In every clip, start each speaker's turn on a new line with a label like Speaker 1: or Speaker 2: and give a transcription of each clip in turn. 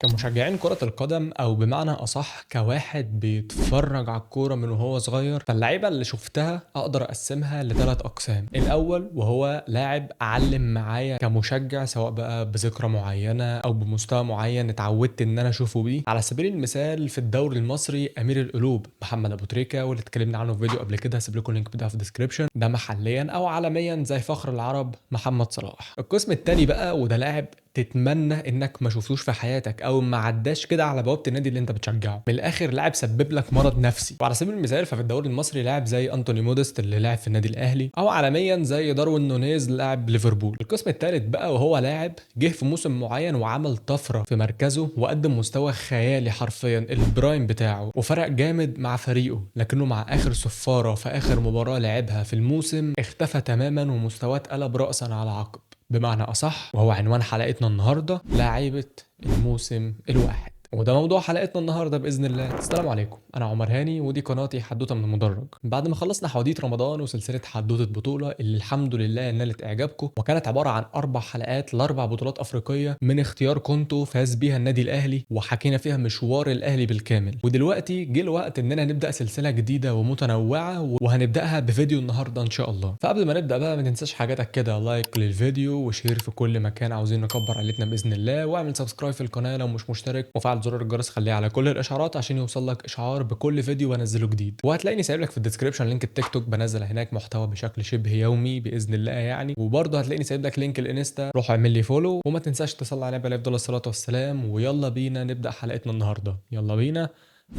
Speaker 1: كمشجعين كرة القدم أو بمعنى أصح كواحد بيتفرج على الكورة من وهو صغير، فاللعيبة اللي شفتها أقدر أقسمها لثلاث أقسام. الأول وهو لاعب علم معايا كمشجع، سواء بقى بذكرى معينة أو بمستوى معين اتعودت إن أنا أشوفه بيه. على سبيل المثال في الدوري المصري أمير القلوب محمد أبو تريكة، واللي اتكلمنا عنه في فيديو قبل كده، هسيب لكم اللينك بتاعه في الديسكربشن. ده محليا أو عالميا زي فخر العرب محمد صلاح. القسم التاني بقى وده لاعب تتمنى انك ما شفتوش في حياتك او ما عداش كده على بوابه النادي اللي انت بتشجعه، من الاخر لاعب سبب لك مرض نفسي. وعلى سبيل المثال ففي الدوري المصري لاعب زي انتوني موديست اللي لاعب في النادي الاهلي، او عالميا زي داروين نونيز لاعب ليفربول. القسم الثالث بقى وهو لاعب جه في موسم معين وعمل طفره في مركزه وقدم مستوى خيالي حرفيا البرايم بتاعه وفرق جامد مع فريقه، لكنه مع اخر صفاره في اخر مباراه لعبها في الموسم اختفى تماما ومستواه اتقلب راسا على عقب. بمعنى أصح وهو عنوان حلقتنا النهاردة لاعيبة الموسم الواحد، وده موضوع حلقتنا النهارده باذن الله. السلام عليكم، انا عمر هاني ودي قناتي حدوته من المدرج. بعد ما خلصنا حواديت رمضان وسلسله حدوته بطوله اللي الحمد لله نالت اعجابكم، وكانت عباره عن 4 حلقات ل4 بطولات افريقيه من اختيار كونتو فاز بيها النادي الاهلي، وحكينا فيها مشوار الاهلي بالكامل. ودلوقتي جه الوقت اننا نبدا سلسله جديده ومتنوعه، وهنبداها بفيديو النهارده ان شاء الله. فقبل ما نبدا بقى ما تنساش حاجاتك كده، لايك للفيديو وشير في كل مكان، عاوزين نكبر عيلتنا باذن الله، واعمل سبسكرايب في القناه لو مش مشترك، وفعل زرار الجرس خليه على كل الاشعارات عشان يوصل لك اشعار بكل فيديو بنزله جديد. وهتلاقيني سايب لك في الديسكربشن لينك التيك توك، بنزل هناك محتوى بشكل شبه يومي باذن الله يعني. وبرضه هتلاقيني سايب لك لينك الانستا، روح اعمل لي فولو، وما تنساش تصلي على النبي عليه افضل الصلاه والسلام. ويلا بينا نبدا حلقتنا النهارده، يلا بينا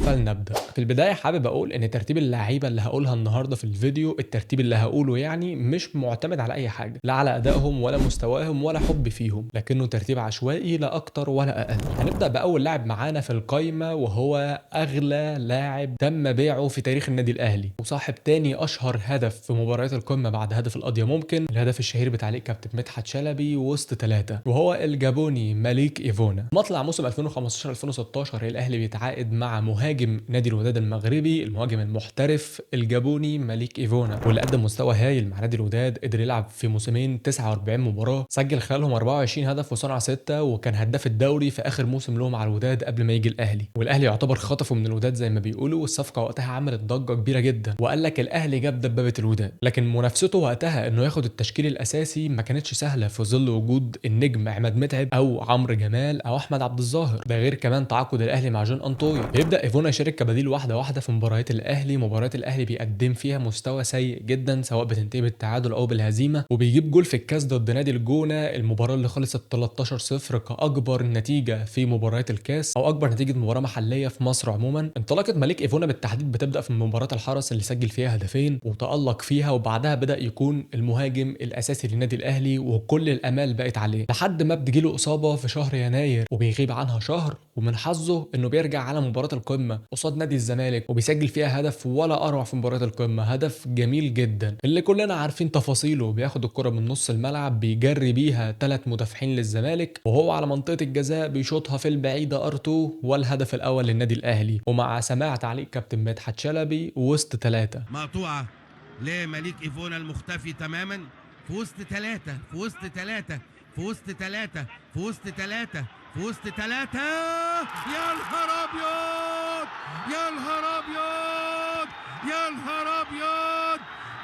Speaker 1: فلنبدا. في البدايه حابب اقول ان ترتيب اللعيبه اللي هقولها النهارده في الفيديو، الترتيب اللي هقوله يعني مش معتمد على اي حاجه، لا على ادائهم ولا مستواهم ولا حب فيهم، لكنه ترتيب عشوائي لا اكتر ولا اقل. هنبدا باول لاعب معانا في القايمه وهو اغلى لاعب تم بيعه في تاريخ النادي الاهلي، وصاحب تاني اشهر هدف في مباريات القمه بعد هدف القضيه، ممكن الهدف الشهير بتاع كابتن مدحت شلبي وسط 3، وهو الجابوني ماليك ايفونا. مطلع موسم 2015 2016 الاهلي بيتعاقد مع مهاجم نادي الوداد المغربي، المهاجم المحترف الجابوني ماليك ايفونا، واللي قدم مستوى هايل مع نادي الوداد. قدر يلعب في موسمين 49 مباراه، سجل خلالهم 24 هدف وصنع 6، وكان هداف الدوري في اخر موسم له مع الوداد قبل ما يجي الاهلي. والاهلي يعتبر خطفه من الوداد زي ما بيقولوا، والصفقه وقتها عملت ضجه كبيره جدا، وقال لك الاهلي جاب دبابه الوداد. لكن منافسته وقتها انه ياخد التشكيل الاساسي ما كانتش سهله في ظل وجود النجم عماد متعب او عمرو جمال او احمد عبد الظاهر، ده غير كمان تعاقد الاهلي مع جون انطوي. بيبدا ايفونا يشارك كبديل واحده واحده في مباريات الاهلي. مباريات الاهلي بيقدم فيها مستوى سيء جدا، سواء بتنتهي بالتعادل او بالهزيمه، وبيجيب جول في الكاس ضد نادي الجونه، المباراه اللي خلصت 13-0 كاكبر نتيجه في مباريات الكاس او اكبر نتيجه مباراه محليه في مصر عموما. انطلاقه مالك ايفونا بالتحديد بتبدا في مباراه الحرس اللي سجل فيها هدفين وتالق فيها، وبعدها بدا يكون المهاجم الاساسي للنادي الاهلي، وكل الامال بقت عليه لحد ما بتجيله اصابه في شهر يناير وبيغيب عنها شهر. ومن حظه انه بيرجع على مباراه القمه قصاد نادي الزمالك وبيسجل فيها هدف ولا اروع في مباراه القمه، هدف جميل جدا اللي كلنا عارفين تفاصيله. بياخد الكره من نص الملعب بيجري بيها 3 مدافعين للزمالك، وهو على منطقه الجزاء بيشوطها في البعيده ار2، والهدف الاول للنادي الاهلي. ومع سماع تعليق كابتن مدحت شلبي وسط 3
Speaker 2: مقطوعة لمليك ايفونا المختفي تماما في وسط 3 في وسط 3 في وسط 3 في وسط 3 في وسط 3. يا نهار ابيض يا نهار ابيض يا نهار ابيض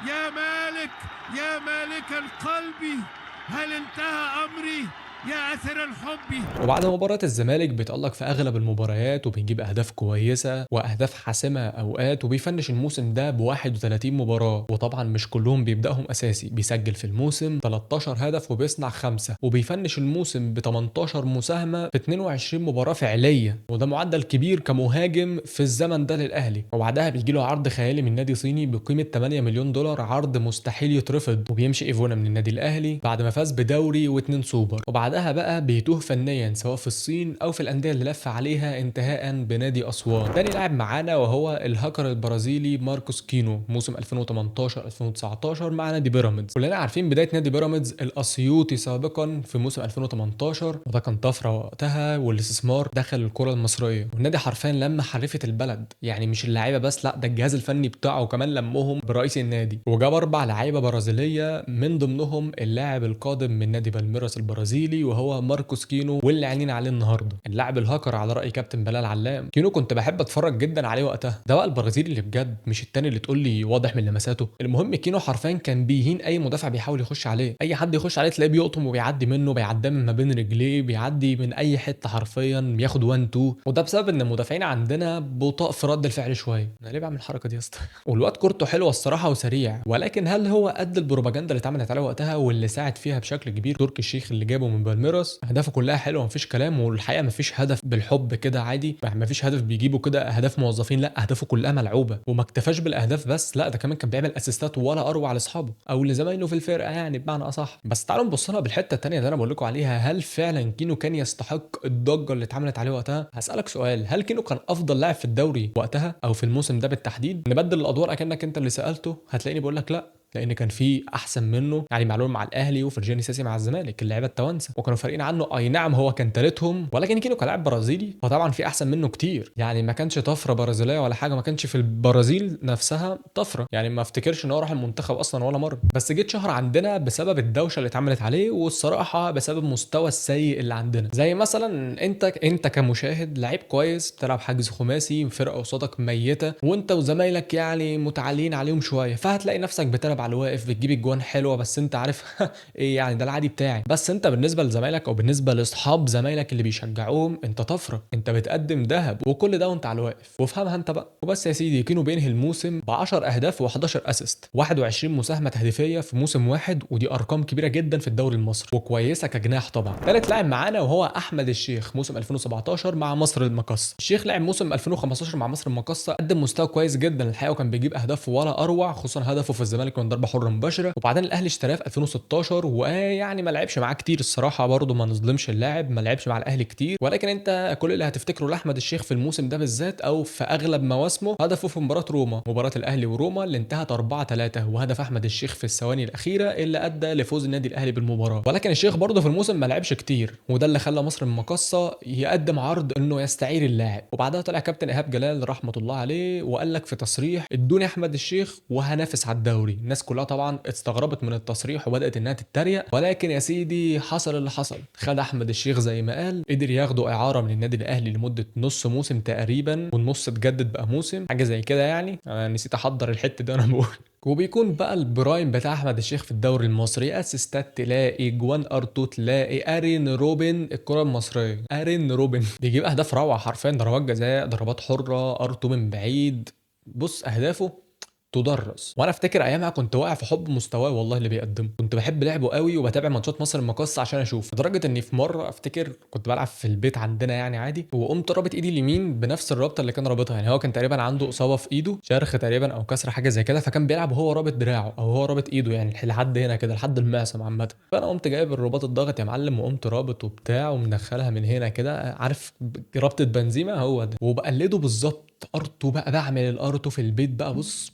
Speaker 2: يا مالك يا مالك القلب، هل انتهى امري يا اثر الحب؟
Speaker 1: وبعد مباراة الزمالك بيتألق في أغلب المباريات وبيجيب أهداف كويسة وأهداف حاسمة أوقات، وبيفنش الموسم ده ب 31 مباراة، وطبعا مش كلهم بيبدأهم أساسي. بيسجل في الموسم 13 هدف وبيصنع 5، وبيفنش الموسم ب 18 مساهمة في 22 مباراة فعلية، وده معدل كبير كمهاجم في الزمن ده للأهلي. وبعدها بيجيله عرض خيالي من نادي صيني بقيمة 8 مليون دولار، عرض مستحيل يترفض، وبيمشي ايفونا من النادي الأهلي بعد ما فاز بدوري و2 سوبر. وبعدها بقى بيتوه فنيا سواء في الصين او في الانديه اللي لف عليها، انتهاء بنادي اسوان. تاني لاعب معانا وهو الهاكر البرازيلي ماركوس كينو، موسم 2018 2019 مع نادي بيراميدز. كلنا عارفين بدايه نادي بيراميدز الاسيوطي سابقا في موسم 2018، وده كان طفره وقتها، والاستثمار دخل الكره المصريه، والنادي حرفيا لما حرفه البلد، يعني مش اللعيبه بس، لا ده الجهاز الفني بتاعه كمان لمهم برئيس النادي، وجاب 4 لعيبه برازيليه من ضمنهم اللاعب القادم من نادي بالميراس البرازيلي لي وهو ماركوس كينو، واللي عينينا عليه النهارده اللاعب الهاكر على راي كابتن بلال علام. كينو كنت بحب اتفرج جدا عليه وقتها، ده بقى البرازيلي اللي بجد، مش التاني اللي تقول لي واضح من لمساته. المهم كينو حرفيا كان بيهين اي مدافع بيحاول يخش عليه، اي حد يخش عليه تلاقيه بيقطم وبيعدي منه، بيعدي من ما بين رجليه، بيعدي من اي حته حرفيا، بياخد 1 2. وده بسبب ان المدافعين عندنا بطاء في رد الفعل شويه. انا ليه بعمل الحركه دي يا اسطى؟ والواد كورته حلوه الصراحه وسريع، ولكن هل هو قد البروباجندا اللي اتعملت عليه وقتها واللي ساعد فيها بشكل كبير تركي الشيخ اللي جابه من بالميراس؟ اهدافه كلها حلوه مفيش كلام، والحقيقه مفيش هدف بالحب كده عادي، مفيش هدف بيجيبه كده اهداف موظفين، لا اهدافه كلها ملعوبه. وما اكتفاش بالاهداف بس، لا ده كمان كان بيعمل اسيستات ولا اروع لاصحابه او لزمايله في الفرقه يعني بمعنى اصح. بس تعالوا نبص لها بالحته الثانيه اللي انا بقول لكم عليها، هل فعلا كينو كان يستحق الضجه اللي اتعملت عليه وقتها؟ هسالك سؤال، هل كينو كان افضل لاعب في الدوري وقتها او في الموسم ده بالتحديد؟ نبدل الادوار اكنك انت اللي سالته، هتلاقيني بقول لك لا، لان كان في احسن منه، يعني معلول مع الاهلي وفرجاني ساسي مع الزمالك، اللعيبه التوانسه وكانوا فارقين عنه. اي نعم هو كان ثالثهم، ولكن كينو كلاعب برازيلي فطبعا في احسن منه كتير، يعني ما كانش طفره برازيليه ولا حاجه، ما كانش في البرازيل نفسها طفره، يعني ما افتكرش ان هو راح المنتخب اصلا ولا مره، بس جيت شهر عندنا بسبب الدوشه اللي اتعملت عليه، والصراحه بسبب المستوى السيء اللي عندنا. زي مثلا انت كمشاهد لعيب كويس، بتلعب حجز خماسي، فرقه قصادك ميته، وانت وزمايلك يعني متعالين عليهم شويه، فهتلاقي نفسك بتلعب على الواقف، بتجيب اجوان حلوه، بس انت عارف ايه يعني، ده العادي بتاعي. بس انت بالنسبه لزمايلك او بالنسبه لاصحاب زمايلك اللي بيشجعوهم، انت طفره، انت بتقدم ذهب، وكل ده وانت على الواقف، وافهمها انت بقى. وبس يا سيدي، كينو بينهي الموسم ب 10 اهداف و11 اسيست، 21 مساهمه تهديفيه في موسم واحد، ودي ارقام كبيره جدا في الدوري المصري وكويسه كجناح طبعا. ثالث لاعب معانا وهو احمد الشيخ، موسم 2017 مع مصر المقصه. الشيخ لعب موسم 2015 مع مصر المقصه، قدم مستوى كويس جدا الحقيقه، وكان بيجيب اهداف ولا اروع، خصوصا هدفه في الزمالك من ضربه حره مباشره. وبعدين الاهلي اشتراه في 2016، ويعني ما لعبش معاه كتير الصراحه، برضه ما نظلمش اللاعب، ما لعبش مع الاهلي كتير، ولكن انت كل اللي هتفتكره لاحمد الشيخ في الموسم ده بالذات او في اغلب مواسمه هدفه في مباراه روما، مباراه الاهلي وروما اللي انتهت 4-3، وهدف احمد الشيخ في الثواني الاخيره اللي ادى لفوز النادي الاهلي بالمباراه. ولكن الشيخ برضه في الموسم ما لعبش كتير، وده اللي خلى مصر المقصه يقدم عرض انه يستعير اللاعب. وبعدها طلع كابتن ايهاب جلال رحمه الله عليه وقال لك في تصريح، ادوني احمد الشيخ وهنافس على الدوري. الناس كلها طبعا استغربت من التصريح وبدات انها تتريق، ولكن يا سيدي حصل اللي حصل، خد احمد الشيخ زي ما قال، قدر ياخده اعاره من النادي الاهلي لمده نص موسم تقريبا، والنص اتجدد بقى موسم، حاجه زي كده يعني. انا نسيت احضر الحته دي انا بقول. وبيكون بقى البرايم بتاع احمد الشيخ في الدوري المصري، اسيستات تلاقي، جوان ارتو تلاقي، ارين روبن الكره المصريه، ارين روبن بيجيب اهداف روعه حرفيا، ضربات جزاء، ضربات حره، ارتو من بعيد، بص اهدافه تدرس. وانا افتكر ايامها كنت واقع في حب مستواه والله اللي بيقدمه، كنت بحب لعبه قوي وبتابع ماتشات مصر المقاصه عشان اشوف، لدرجه اني في مره افتكر كنت بلعب في البيت عندنا يعني عادي، وقمت رابط ايدي اليمين بنفس الرابطه اللي كان رابطها، يعني هو كان تقريبا عنده اصابه في ايده، شرخ تقريبا او كسر حاجه زي كده، فكان بيلعب وهو رابط دراعه او هو رابط ايده يعني لحد هنا كده، لحد المعصم عامه. فانا قمت جايب الرباط الضغط يا معلم، وقمت رابط وبتاع ومدخلها من هنا كده، عارف رابطه بنزيمه هو ده، وبقلده بالظبط. ارتو بقى بعمل الارتو في البيت بقى، بص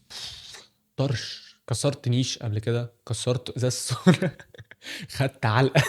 Speaker 1: طرش، كسرت نيش قبل كده، كسرت ازاز سودا خدت علقه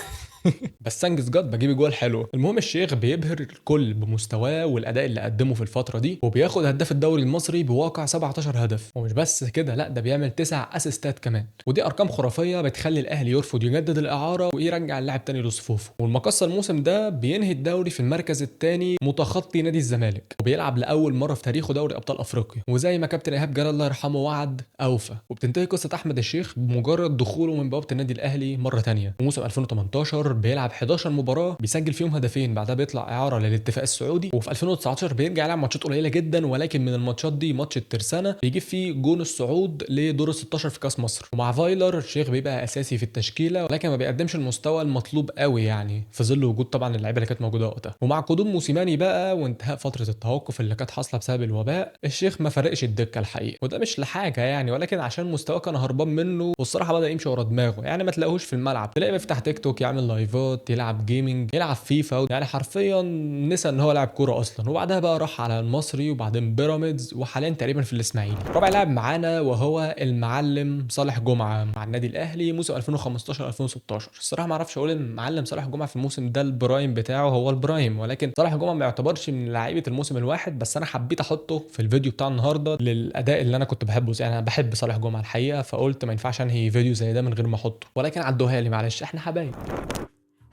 Speaker 1: بس انجز جد بجيب جوال حلوه. المهم الشيخ بيبهر الكل بمستواه والاداء اللي قدمه في الفتره دي، وبياخد هداف الدوري المصري بواقع 17 هدف، ومش بس كده لا ده بيعمل 9 اسيستات كمان، ودي ارقام خرافيه بتخلي الاهلي يرفض يجدد الاعاره ويرجع اللاعب تاني لصفوفه. والمقصه الموسم ده بينهي الدوري في المركز الثاني متخطي نادي الزمالك، وبيلعب لاول مره في تاريخه دوري ابطال افريقيا، وزي ما كابتن ايهاب جلال الله يرحمه وعد اوفى. وبتنتهي قصه احمد الشيخ بمجرد دخوله من بوابه النادي الاهلي مره ثانيه. وموسم 2018 بيلعب 11 مباراه، بيسجل فيهم هدفين، بعدها بيطلع اعاره للاتفاق السعودي، وفي 2019 بيرجع يلعب ماتشات قليله جدا، ولكن من الماتشات دي ماتش الترسانه بيجيب فيه جون الصعود لدور ال 16 في كاس مصر. ومع فايلر الشيخ بيبقى اساسي في التشكيله، ولكن ما بيقدمش المستوى المطلوب قوي يعني، في ظل وجود طبعا اللعيبه اللي كانت موجوده وقتها. ومع قدوم موسيماني بقى وانتهاء فتره التوقف اللي كانت حاصله بسبب الوباء، الشيخ ما فرقش الدكه الحقيقه، وده مش لحاجه يعني، ولكن عشان مستواه كان هربان منه، والصراحه بدا يمشي ورا دماغه، يعني ما تلاقوش في الملعب، تلاقيه بيفتح تيك توك، يعمل لايفات، يلعب جيمنج، يلعب فيفا، يعني حرفيا نسى ان هو لاعب كوره اصلا. وبعدها بقى راح على المصري وبعدين بيراميدز، وحاليا تقريبا في الاسماعيلي. رابع لاعب معانا وهو المعلم صالح جمعه مع النادي الاهلي موسم 2015 2016. الصراحه ما اعرفش اقول المعلم صالح جمعه في الموسم ده البرايم بتاعه هو البرايم، ولكن صالح جمعه ما يعتبرش من لعيبه الموسم الواحد، بس انا حبيت احطه في الفيديو بتاع النهارده للاداء اللي انا كنت بحبه، يعني انا بحب صالح جمعه الحقيقه، فقلت ما ينفعش انهي فيديو زي ده من غير ما احطه، ولكن عدوها لي معلش، احنا حبايب.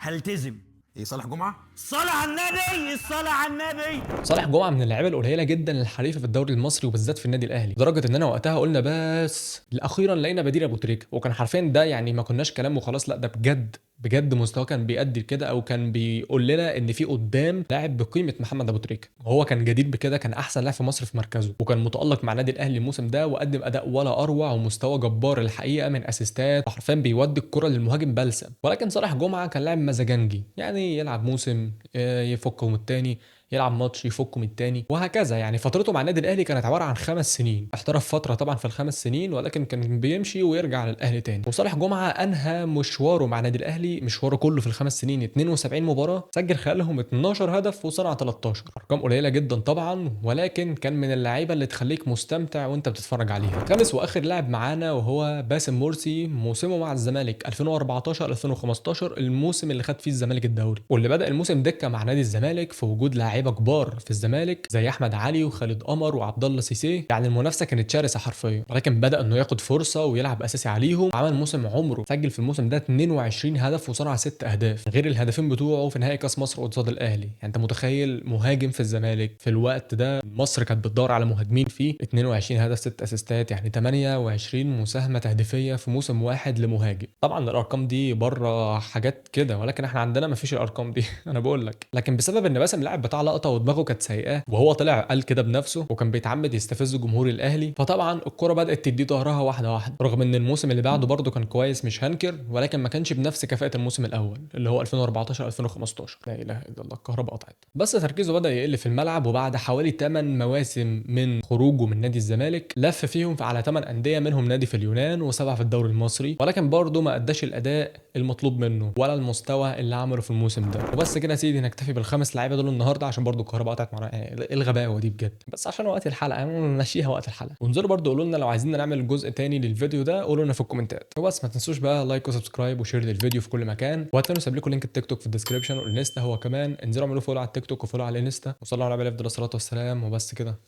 Speaker 3: هلتزم.
Speaker 4: ايه صالح جمعه؟
Speaker 3: الصلاة على النبي، الصلاة على النبي.
Speaker 1: صالح جمعه من اللعيبه القليله جدا الحريفه في الدوري المصري وبالذات في النادي الاهلي، لدرجه اننا وقتها قلنا بس اخيرا لقينا بديل ابو تريكه، وكان حرفيا ده يعني ما كناش كلام وخلاص، لا ده بجد بجد مستواه كان بيأدي كده، او كان بيقول لنا ان في قدام لاعب بقيمه محمد ابو تريكه، وهو كان جدير بكده، كان احسن لاعب في مصر في مركزه، وكان متألق مع النادي الاهلي الموسم ده وقدم اداء ولا اروع ومستوى جبار الحقيقه، من اسيستات حرفيا بيودي الكره للمهاجم بلسم. ولكن صالح جمعه كان لاعب مزاجنجي، يعني يلعب موسم يفكه من التاني، يلعب ماتش يفكه من التاني، وهكذا. يعني فترته مع النادي الاهلي كانت عباره عن 5 سنين، احترف فتره طبعا في الخمس سنين، ولكن كان بيمشي ويرجع للاهلي تاني. وصالح جمعه انهى مشواره مع النادي الاهلي، مشواره كله في الخمس سنين 72 مباراه، سجل خلالهم 12 هدف وصنع 13، ارقام قليله جدا طبعا، ولكن كان من اللعيبه اللي تخليك مستمتع وانت بتتفرج عليها. خامس واخر لاعب معانا وهو باسم مرسي، موسمه مع الزمالك 2014 2015، الموسم اللي خد فيه الزمالك الدوري، واللي بدا الموسم دكه مع نادي الزمالك في وجود لعيبه كبار في الزمالك زي احمد علي وخالد قمر وعبد الله سيسي، يعني المنافسه كانت شرسه حرفيا، ولكن بدا انه ياخد فرصه ويلعب اساسي عليهم. عمل موسم عمره، سجل في الموسم ده 22 هدف وصنع 6 اهداف، غير الهدفين بتوعه في نهائي كاس مصر قصاد الاهلي. يعني انت متخيل مهاجم في الزمالك في الوقت ده مصر كانت بتدور على مهاجمين فيه، 22 هدف 6 اسيستات، يعني 28 مساهمه تهديفيه في موسم واحد لمهاجم. طبعا الارقام دي بره حاجات كده، ولكن احنا عندنا مفيش الارقام دي انا بقول لك. لكن بسبب ان باسم لاعب بتاع لقطه ودماغه كانت سيئه، وهو طلع قال كده بنفسه، وكان بيتعمد يستفز جمهور الاهلي، فطبعا الكره بدات تدي ظهرها واحده واحده، رغم ان الموسم اللي بعده برده كان كويس مش هنكر، ولكن ما كانش بنفس كفاءه الموسم الاول اللي هو 2014 2015. لا اله الا الله، الكهرباء قطعت. بس تركيزه بدا يقل في الملعب، وبعد حوالي 8 مواسم من خروجه من نادي الزمالك لف فيهم على 8 انديه، منهم نادي في اليونان وسبعه في الدوري المصري، ولكن برده ما اداش الاداء المطلوب منه ولا المستوى اللي عمله في الموسم ده. وبس كده يا سيدي، نكتفي بالخمس لعيبه دول النهارده عشان برده الكهرباء قطعت معانا. ايه الغباوه دي بجد، بس عشان وقت الحلقه نمشيها وقت الحلقه. وانزلوا برده قولوا لنا لو عايزين نعمل جزء تاني للفيديو ده، قولوا لنا في الكومنتات. وبس ما تنسوش بقى لايك وسبسكرايب وشير للفيديو في كل مكان، وهتلاقوا سايب لكم لينك التيك توك في الديسكربشن والانستا هو كمان، انزلوا اعملوا فولو على التيك توك وفولو على الانستا، وصلوا على النبي عليه الصلاه والسلام. وبس كده،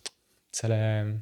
Speaker 1: سلام.